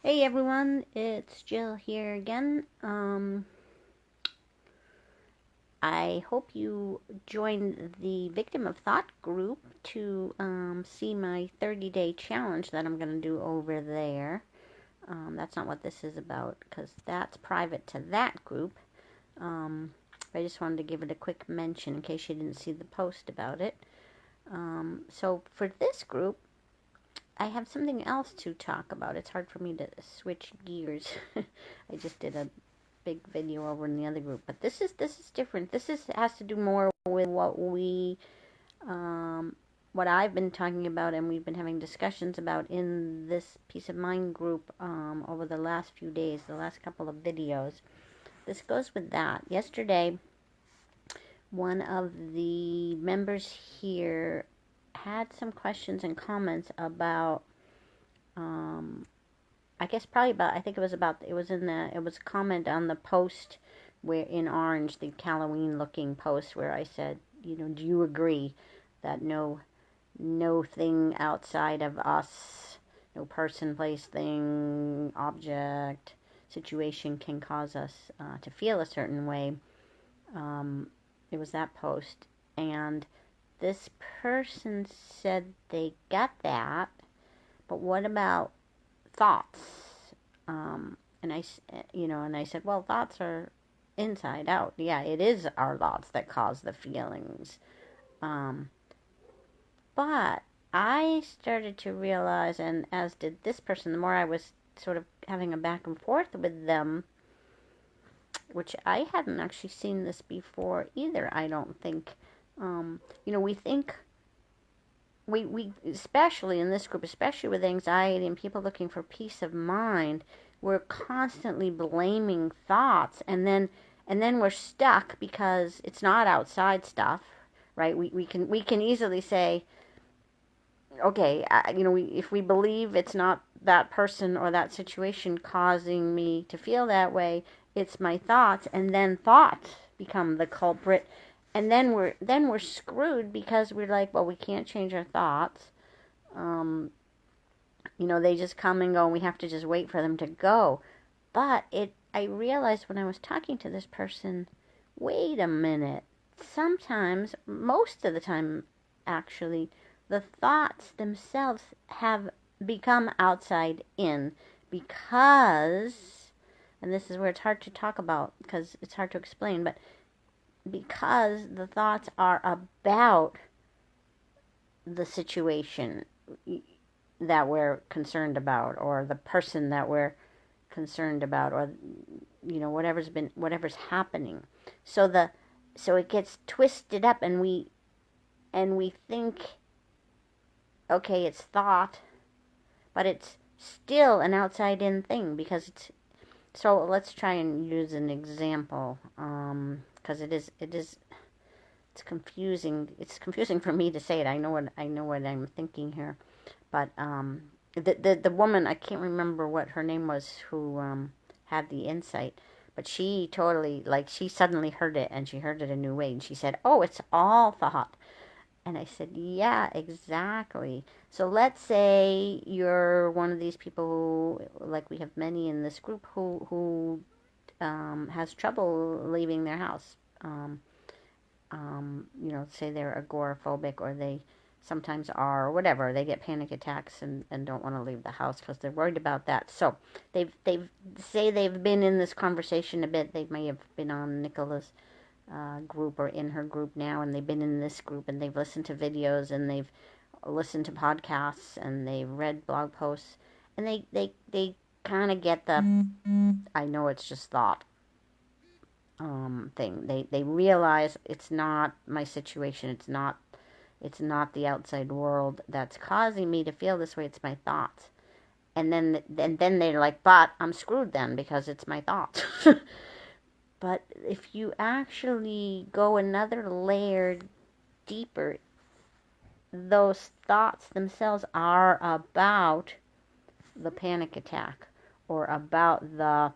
Hey everyone, it's Jill here again. I hope you joined the Victim of Thought group to see my 30-day challenge that I'm going to do over there. That's not what this is about because that's private to that group. But I just wanted to give it a quick mention in case you didn't see the post about it. So for this group, I have something else to talk about. It's hard for me to switch gears. I just did a big video over in the other group, but this is different. Has to do more with what I've been talking about and we've been having discussions about in this Peace of Mind group over the last few days, the last couple of videos. This goes with that. Yesterday, one of the members here had some questions and comments about I guess probably about, I think it was a comment on the post where in orange, the Halloween looking post where I said, do you agree that no thing outside of us, no person, place, thing, object, situation can cause us to feel a certain way. It was that post. And this person said they got that, but what about thoughts? And I said, well, thoughts are inside out. Yeah, it is our thoughts that cause the feelings. But I started to realize, and as did this person, the more I was sort of having a back and forth with them, which I hadn't actually seen this before either, I don't think. We think we especially in this group, especially with anxiety and people looking for peace of mind, we're constantly blaming thoughts, and then we're stuck because it's not outside stuff, right? We can easily say, okay, if we believe it's not that person or that situation causing me to feel that way, it's my thoughts, and then thoughts become the culprit. And then we're screwed because we're like, well, we can't change our thoughts. They just come and go, and we have to just wait for them to go. But I realized when I was talking to this person, wait a minute. Sometimes, most of the time, actually, the thoughts themselves have become outside in because, and this is where it's hard to talk about because it's hard to explain, but because the thoughts are about the situation that we're concerned about, or the person that we're concerned about, or whatever's happening. So it gets twisted up, and we think, okay, it's thought, but it's still an outside in thing because it's. So let's try and use an example, because it's confusing. It's confusing for me to say it. I know what I'm thinking here, but the woman, I can't remember what her name was, who had the insight, but she totally, she suddenly heard it, and she heard it a new way, and she said, "Oh, it's all thought." And I said, yeah, exactly. So let's say you're one of these people who, like we have many in this group, who has trouble leaving their house. Say they're agoraphobic, or they sometimes are, or whatever. They get panic attacks and don't want to leave the house because they're worried about that. So they've been in this conversation a bit. They may have been on Nicola's group or in her group now, and they've been in this group, and they've listened to videos, and they've listened to podcasts, and they've read blog posts, and they kind of get the I know it's just thought thing. They realize it's not my situation, it's not the outside world that's causing me to feel this way, it's my thoughts. And then they're like, but I'm screwed then because it's my thoughts. But if you actually go another layer deeper, those thoughts themselves are about the panic attack, or about the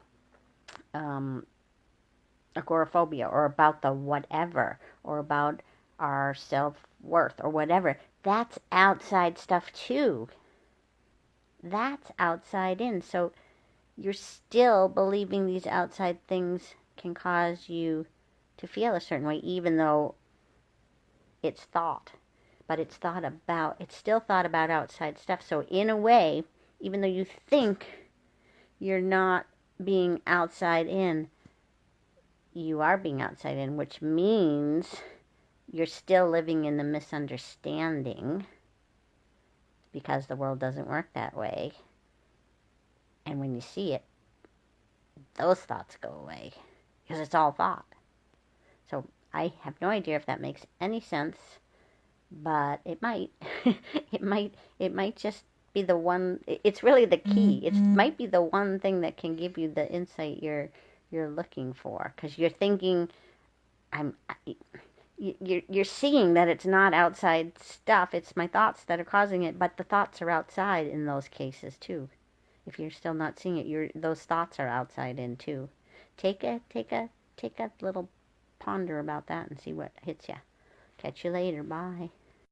agoraphobia, or about the whatever, or about our self-worth, or whatever. That's outside stuff too. That's outside in. So you're still believing these outside things can cause you to feel a certain way, even though it's thought. But it's still thought about outside stuff. So in a way, even though you think you're not being outside in, you are being outside in, which means you're still living in the misunderstanding because the world doesn't work that way. And when you see it, those thoughts go away because it's all thought. So I have no idea if that makes any sense, but it might. it might just be the one. It's really the key. It might be the one thing that can give you the insight you're looking for, because you're thinking, you're seeing that it's not outside stuff. It's my thoughts that are causing it, but the thoughts are outside in those cases too. If you're still not seeing it, those thoughts are outside in too. Take a little ponder about that and see what hits you. Catch you later. Bye.